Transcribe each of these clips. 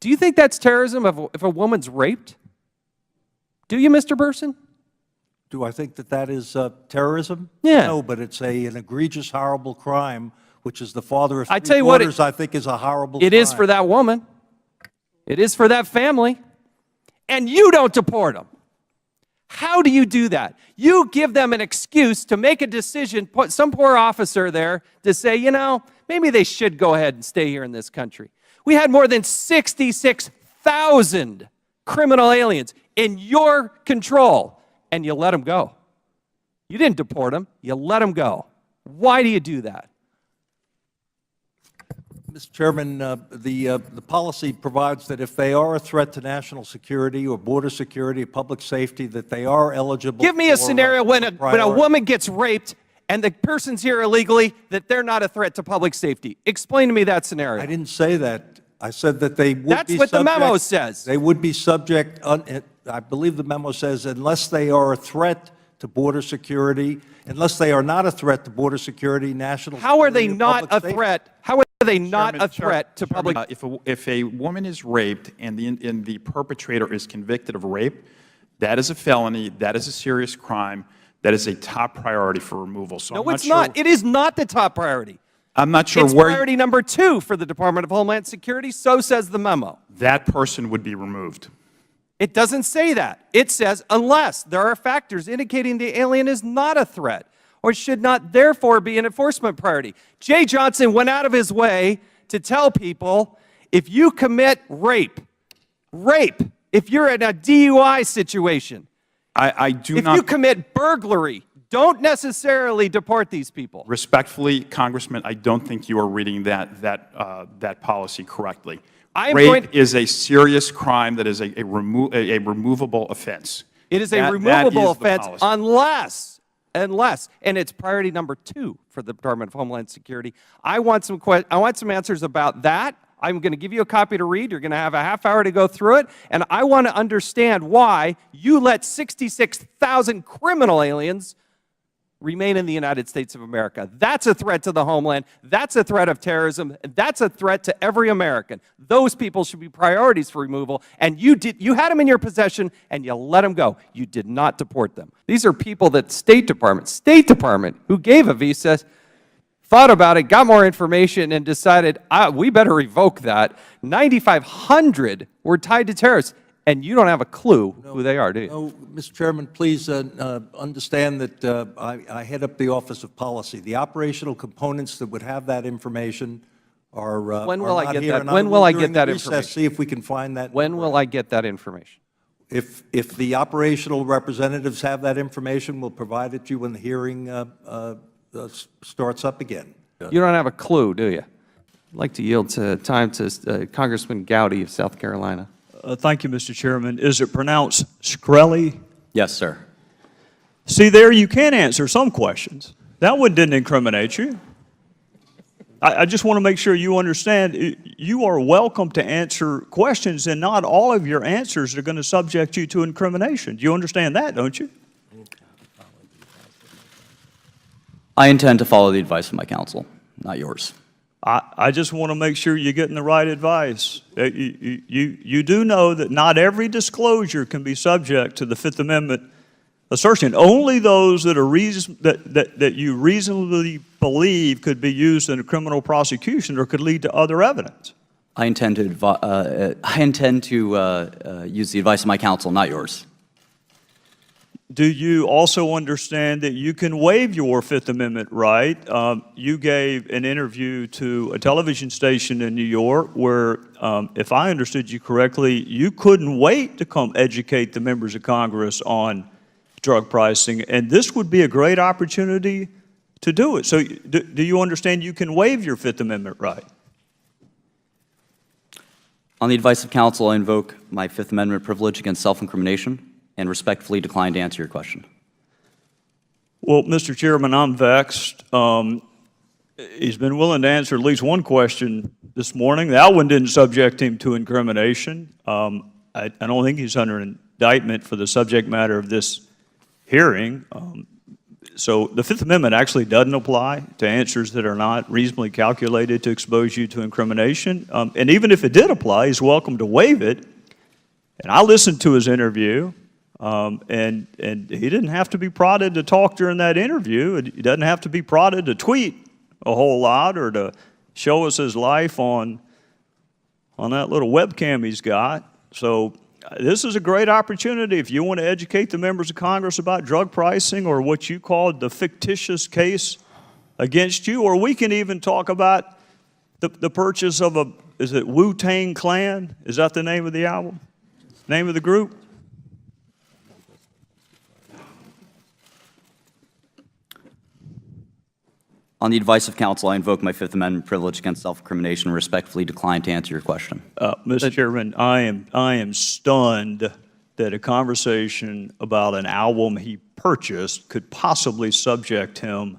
Do you think that's terrorism if a woman's raped? Do you, Mr. Burson? Do I think that that is terrorism? Yeah. No, but it's an egregious, horrible crime, which is the father of I three tell you what, daughters, I think is a horrible crime. It is for that woman. It is for that family. And you don't deport them. How do you do that? You give them an excuse to make a decision, put some poor officer there to say, you know, maybe they should go ahead and stay here in this country. We had more than 66,000 criminal aliens in your control, and you let them go. You didn't deport them. You let them go. Why do you do that? Mr. Chairman, the policy provides that if they are a threat to national security or border security or public safety, that they are eligible. Give me a scenario when a woman gets raped and the person's here illegally, that they're not a threat to public safety. Explain to me that scenario. I didn't say that. I said that they would be subject. That's what the memo says. They would be subject, I believe the memo says, unless they are a threat to border security, unless they are not a threat to border security, national security. How are they not a threat? How are they not a threat to public? If a woman is raped and the perpetrator is convicted of rape, that is a felony. That is a serious crime. That is a top priority for removal. So no, it's not. It is not the top priority. I'm not sure it's where. Priority number 2 for the Department of Homeland Security. So says the memo. That person would be removed. It doesn't say that. It says unless there are factors indicating the alien is not a threat or should not therefore be an enforcement priority. Jay Johnson went out of his way to tell people if you commit rape, if you're in a DUI situation, if you commit burglary, don't necessarily deport these people. Respectfully, Congressman, I don't think you are reading that policy correctly. Rape is a serious crime that is a removable offense. It is a removable offense unless, and it's priority number 2 for the Department of Homeland Security. I want some answers about that. I'm going to give you a copy to read. You're going to have a half hour to go through it, and I want to understand why you let 66,000 criminal aliens remain in the United States of America. That's a threat to the homeland. That's a threat of terrorism. That's a threat to every American. Those people should be priorities for removal, and you had them in your possession, and you let them go. You did not deport them. These are people that State Department, who gave a visa, thought about it, got more information, and decided, we better revoke that. 9,500 were tied to terrorists. And you don't have a clue who they are, do you? No, Mr. Chairman, please understand that I head up the Office of Policy. The operational components that would have that information are when will I get here, that? When will I get that recess, information? see if we can find that. When will I get that information? If the operational representatives have that information, we'll provide it to you when the hearing starts up again. You don't have a clue, do you? I'd like to yield time to Congressman Gowdy of South Carolina. Thank you, Mr. Chairman. Is it pronounced Shkreli? Yes, sir. See, there you can answer some questions. That one didn't incriminate you. I just want to make sure you understand you are welcome to answer questions, and not all of your answers are going to subject you to incrimination. Do you understand that, don't you? I intend to follow the advice of my counsel, not yours. I just want to make sure you're getting the right advice. You do know that not every disclosure can be subject to the Fifth Amendment assertion. Only those that are that you reasonably believe could be used in a criminal prosecution or could lead to other evidence. I intend to use the advice of my counsel, not yours. Do you also understand that you can waive your Fifth Amendment right? You gave an interview to a television station in New York where, if I understood you correctly, you couldn't wait to come educate the members of Congress on drug pricing, and this would be a great opportunity to do it. So do you understand you can waive your Fifth Amendment right? On the advice of counsel, I invoke my Fifth Amendment privilege against self-incrimination and respectfully decline to answer your question. Well, Mr. Chairman, I'm vexed. He's been willing to answer at least one question this morning. That one didn't subject him to incrimination. I don't think he's under indictment for the subject matter of this hearing. So the Fifth Amendment actually doesn't apply to answers that are not reasonably calculated to expose you to incrimination. And even if it did apply, he's welcome to waive it. And I listened to his interview, and he didn't have to be prodded to talk during that interview. He doesn't have to be prodded to tweet a whole lot or to show us his life on that little webcam he's got. So this is a great opportunity if you want to educate the members of Congress about drug pricing or what you called the fictitious case against you, or we can even talk about the purchase of is it Wu-Tang Clan? Is that the name of the album? Name of the group? On the advice of counsel, I invoke my Fifth Amendment privilege against self-incrimination and respectfully decline to answer your question. Mr. Chairman, I am stunned that a conversation about an album he purchased could possibly subject him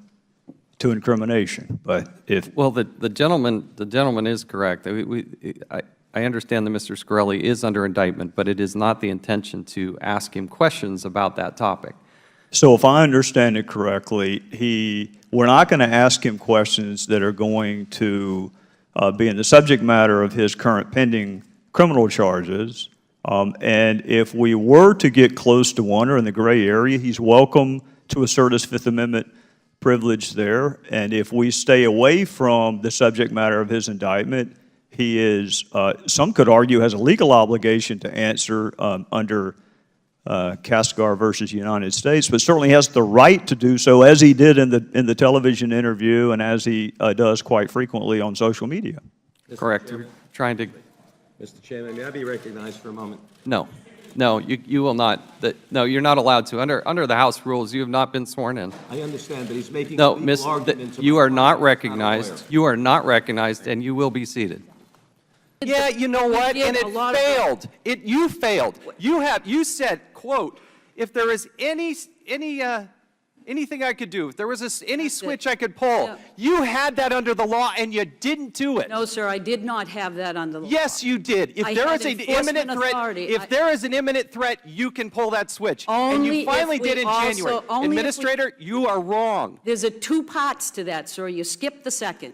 to incrimination. But if Well, the gentleman is correct. I understand that Mr. Scarelli is under indictment, but it is not the intention to ask him questions about that topic. so, if I understand it correctly, we're not going to ask him questions that are going to be in the subject matter of his current pending criminal charges. And if we were to get close to one or in the gray area, he's welcome to assert his Fifth Amendment privilege there. And if we stay away from the subject matter of his indictment, he is, some could argue, has a legal obligation to answer under Casgar versus United States, but certainly has the right to do so, as he did in the television interview and as he does quite frequently on social media. Correct. We're trying to. Mr. Chairman, may I be recognized for a moment? No, you will not. No, you're not allowed to. Under the House rules, you have not been sworn in. I understand, but he's making No, legal arguments. you about are not I'm recognized. aware. You are not recognized, and you will be seated. Yeah, you know what? did And it a lot of- failed. You failed. You said, quote, if there is anything I could do, if there was any switch I could pull, Yeah. you had that under the law, and you didn't do it. No, sir, I did not have that under the law. Yes, you did. If I there had is an enforcement imminent threat, authority. if there is an imminent threat, you can pull that switch. And Only you finally if we did in also- January. only if we- Administrator, you are wrong. There's two parts to that, sir. You skipped the second.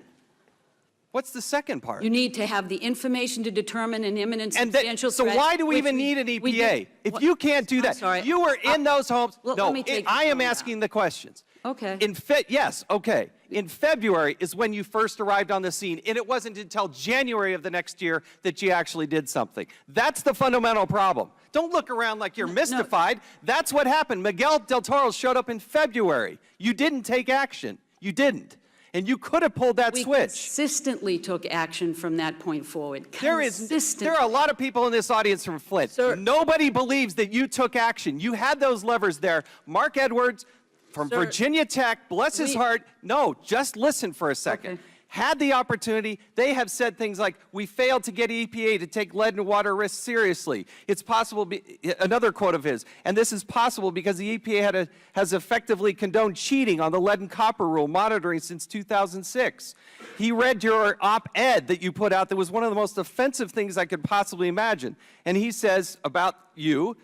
What's the second part? You need to have the information to determine an imminent And substantial so threat. why do we which even need an we EPA? did- If what- you can't do I'm that, sorry. you were in those homes. Let No, me take I you am through asking that. the questions. Okay. Yes, okay. In February is when you first arrived on the scene, and it wasn't until January of the next year that you actually did something. That's the fundamental problem. Don't look around like you're mystified. That's what happened. Miguel Del Toro showed up in February. You didn't take action. You didn't. And you could have pulled that We switch. consistently took action from that point forward. There are a lot of people in this audience from Flint. Sir. Nobody believes that you took action. You had those levers there. Mark Edwards from Sir, Virginia Tech, bless his we- heart. No, just listen for a second. Okay. Had the opportunity. They have said things like, we failed to get EPA to take lead and water risks seriously. It's possible, another quote of his, and this is possible because the EPA has effectively condoned cheating on the lead and copper rule monitoring since 2006. He read your op-ed that you put out that was one of the most offensive things I could possibly imagine. And he says about you,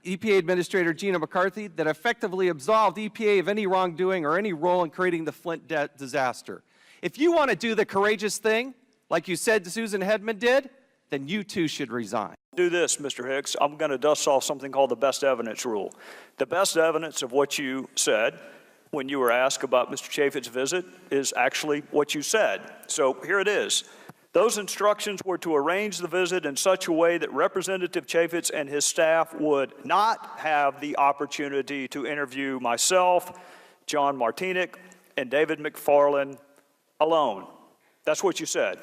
EPA Administrator Gina McCarthy, that effectively absolved EPA of any wrongdoing or any role in creating the Flint disaster. If you want to do the courageous thing, like you said Susan Hedman did, then you too should resign. Do this, Mr. Hicks. I'm going to dust off something called the best evidence rule. The best evidence of what you said when you were asked about Mr. Chaffetz's visit is actually what you said. So here it is. Those instructions were to arrange the visit in such a way that Representative Chaffetz and his staff would not have the opportunity to interview myself, John Martinick, and David McFarland alone. That's what you said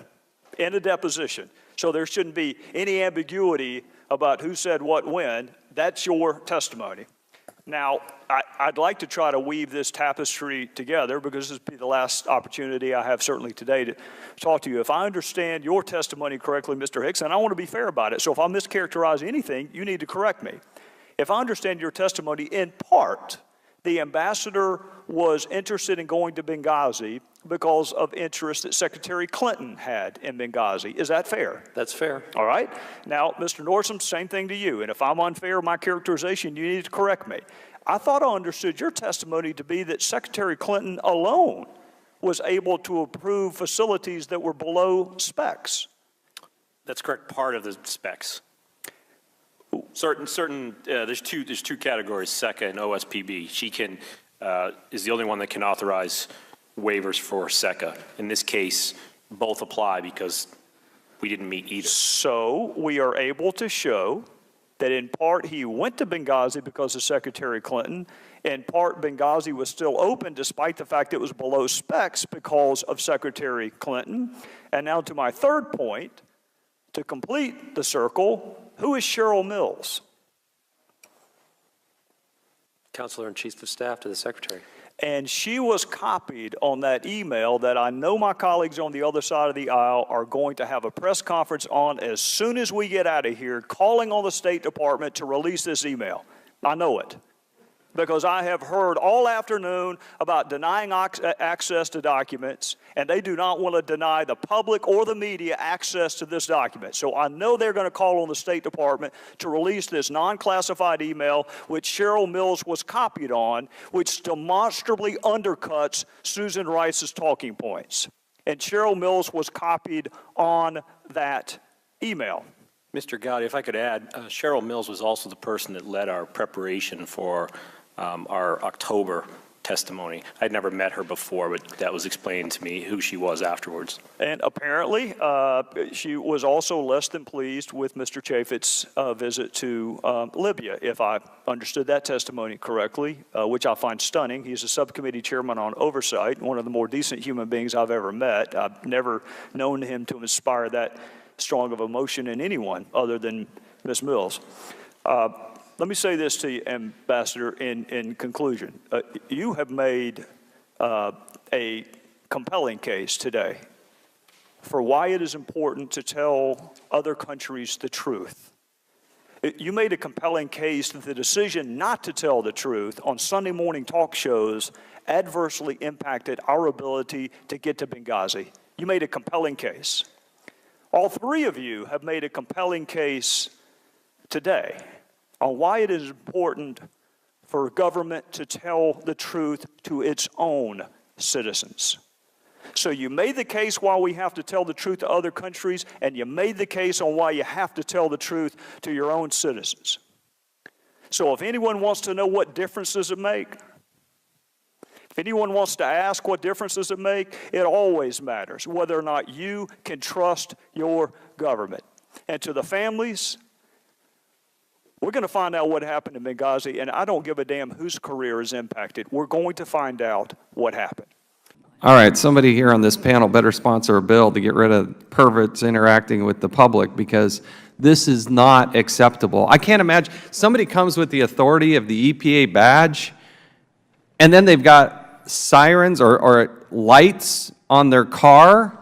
in a deposition. So there shouldn't be any ambiguity about who said what when. That's your testimony. Now, I'd like to try to weave this tapestry together because this will be the last opportunity I have certainly today to talk to you. If I understand your testimony correctly, Mr. Hicks, and I want to be fair about it, so if I mischaracterize anything, you need to correct me. If I understand your testimony in part the ambassador was interested in going to Benghazi because of interest that Secretary Clinton had in Benghazi. Is that fair? That's fair. All right. Now, Mr. Nordstrom, same thing to you. And if I'm unfair in my characterization, you need to correct me. I thought I understood your testimony to be that Secretary Clinton alone was able to approve facilities that were below specs. That's correct. Part of the specs. There's two categories, SECA and OSPB. She is the only one that can authorize waivers for SECA. In this case, both apply because we didn't meet either. So we are able to show that in part he went to Benghazi because of Secretary Clinton, in part Benghazi was still open despite the fact it was below specs because of Secretary Clinton. And now to my third point, to complete the circle, who is Cheryl Mills? Counselor and Chief of Staff to the Secretary. And she was copied on that email that I know my colleagues on the other side of the aisle are going to have a press conference on as soon as we get out of here, calling on the State Department to release this email. I know it, because I have heard all afternoon about denying access to documents, and they do not want to deny the public or the media access to this document. So I know they're going to call on the State Department to release this non-classified email, which Cheryl Mills was copied on, which demonstrably undercuts Susan Rice's talking points. And Cheryl Mills was copied on that email. Mr. Gowdy, if I could add, Cheryl Mills was also the person that led our preparation for our October testimony. I'd never met her before, but that was explained to me who she was afterwards. And apparently, she was also less than pleased with Mr. Chaffetz's visit to Libya, if I understood that testimony correctly, which I find stunning. He's a subcommittee chairman on oversight, one of the more decent human beings I've ever met. I've never known him to inspire that strong of emotion in anyone other than Ms. Mills. Let me say this to you, Ambassador, in conclusion. You have made a compelling case today for why it is important to tell other countries the truth. You made a compelling case that the decision not to tell the truth on Sunday morning talk shows adversely impacted our ability to get to Benghazi. You made a compelling case. All three of you have made a compelling case today on why it is important for government to tell the truth to its own citizens. So you made the case why we have to tell the truth to other countries, and you made the case on why you have to tell the truth to your own citizens. So if anyone wants to know what difference does it make, if anyone wants to ask what difference does it make, it always matters whether or not you can trust your government. And to the families, we're going to find out what happened in Benghazi, and I don't give a damn whose career is impacted. We're going to find out what happened. All right, somebody here on this panel better sponsor a bill to get rid of perverts interacting with the public, because this is not acceptable. I can't imagine somebody comes with the authority of the EPA badge, and then they've got sirens or lights on their car,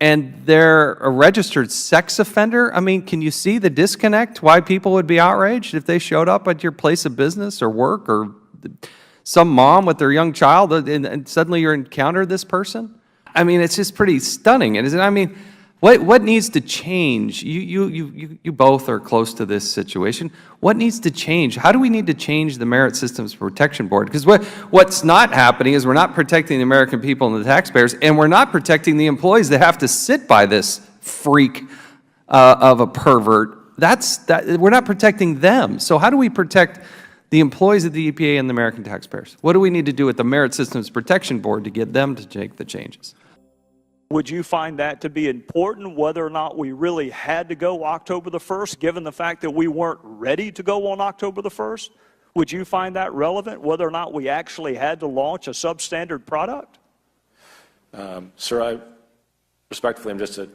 and they're a registered sex offender. I mean, can you see the disconnect? Why people would be outraged if they showed up at your place of business or work, or some mom with their young child, and suddenly you encounter this person? I mean, it's just pretty stunning. And I mean, what needs to change? You both are close to this situation. What needs to change? How do we need to change the Merit Systems Protection Board? Because what's not happening is we're not protecting the American people and the taxpayers, and we're not protecting the employees that have to sit by this freak of a pervert. We're not protecting them. So how do we protect the employees of the EPA and the American taxpayers? What do we need to do with the Merit Systems Protection Board to get them to make the changes? Would you find that to be important, whether or not we really had to go October the 1st, given the fact that we weren't ready to go on October the 1st? Would you find that relevant, whether or not we actually had to launch a substandard product? Sir, respectfully, I'm just a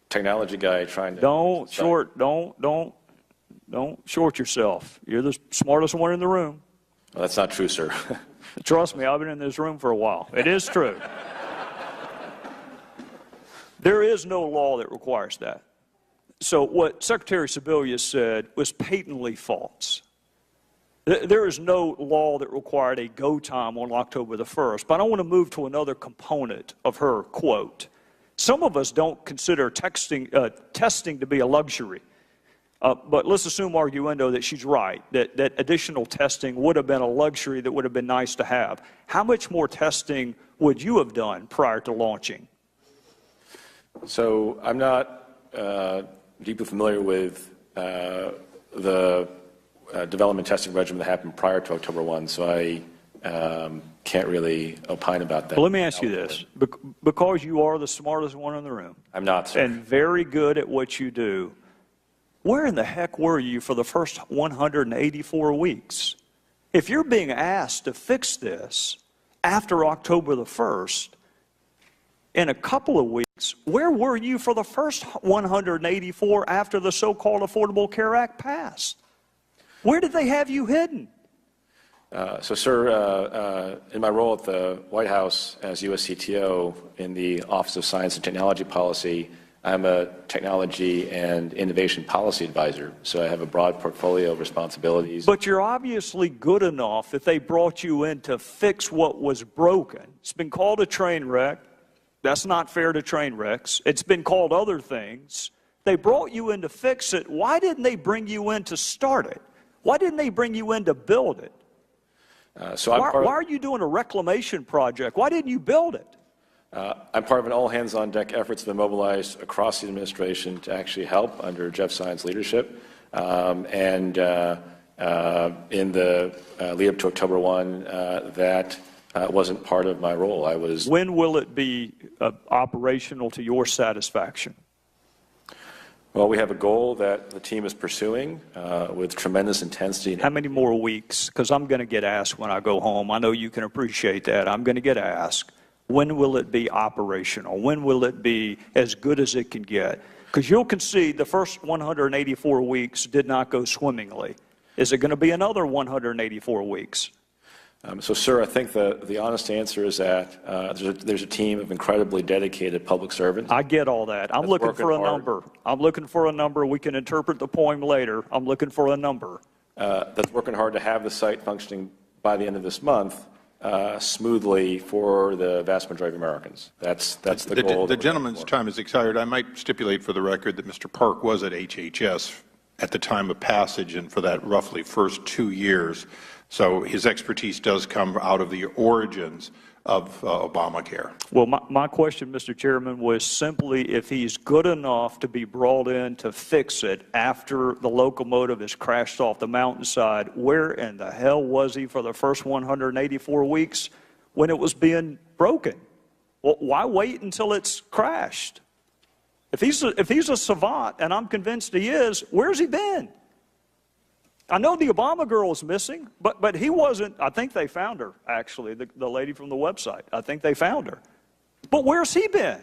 technology guy trying to... Don't short yourself. You're the smartest one in the room. Well, that's not true, sir. Trust me, I've been in this room for a while. It is true. There is no law that requires that. So what Secretary Sebelius said was patently false. There is no law that required a go time on October the 1st, but I want to move to another component of her quote. Some of us don't consider testing to be a luxury, but let's assume arguendo that she's right, that additional testing would have been a luxury that would have been nice to have. How much more testing would you have done prior to launching? So I'm not deeply familiar with the development testing regimen that happened prior to October 1, so I can't really opine about that. Well, let me ask you this. Because you are the smartest one in the room. I'm not, sir. And very good at what you do, where in the heck were you for the first 184 weeks? If you're being asked to fix this after October the 1st, in a couple of weeks, where were you for the first 184 after the so-called Affordable Care Act passed? Where did they have you hidden? So, sir, in my role at the White House as U.S. CTO in the Office of Science and Technology Policy, I'm a technology and innovation policy advisor, so I have a broad portfolio of responsibilities. But you're obviously good enough that they brought you in to fix what was broken. It's been called a train wreck. That's not fair to train wrecks. It's been called other things. They brought you in to fix it. Why didn't they bring you in to start it? Why didn't they bring you in to build it? Why are you doing a reclamation project? Why didn't you build it? I'm part of an all-hands-on-deck effort that's been mobilized across the administration to actually help under Jeff Zients' leadership. In the lead-up to October 1, that wasn't part of my role. When will it be operational to your satisfaction? Well, we have a goal that the team is pursuing with tremendous intensity. How many more weeks? Because I'm going to get asked when I go home. I know you can appreciate that. I'm going to get asked, when will it be operational? When will it be as good as it can get? Because you'll concede the first 184 weeks did not go swimmingly. Is it going to be another 184 weeks? So, sir, I think the honest answer is that there's a team of incredibly dedicated public servants. I get all that. I'm looking for a number. I'm looking for a number. We can interpret the poem later. I'm looking for a number. That's working hard to have the site functioning by the end of this month smoothly for the vast majority of Americans. That's the goal. The gentleman's time is expired. I might stipulate for the record that Mr. Park was at HHS at the time of passage and for that roughly first 2 years. So his expertise does come out of the origins of Obamacare. Well, my question, Mr. Chairman, was simply if he's good enough to be brought in to fix it after the locomotive has crashed off the mountainside, where in the hell was he for the first 184 weeks when it was being broken? Well, why wait until it's crashed? If he's a savant, and I'm convinced he is, where's he been? I know the Obama girl is missing, but he wasn't. I think they found her, actually, the lady from the website. I think they found her. But where's he been?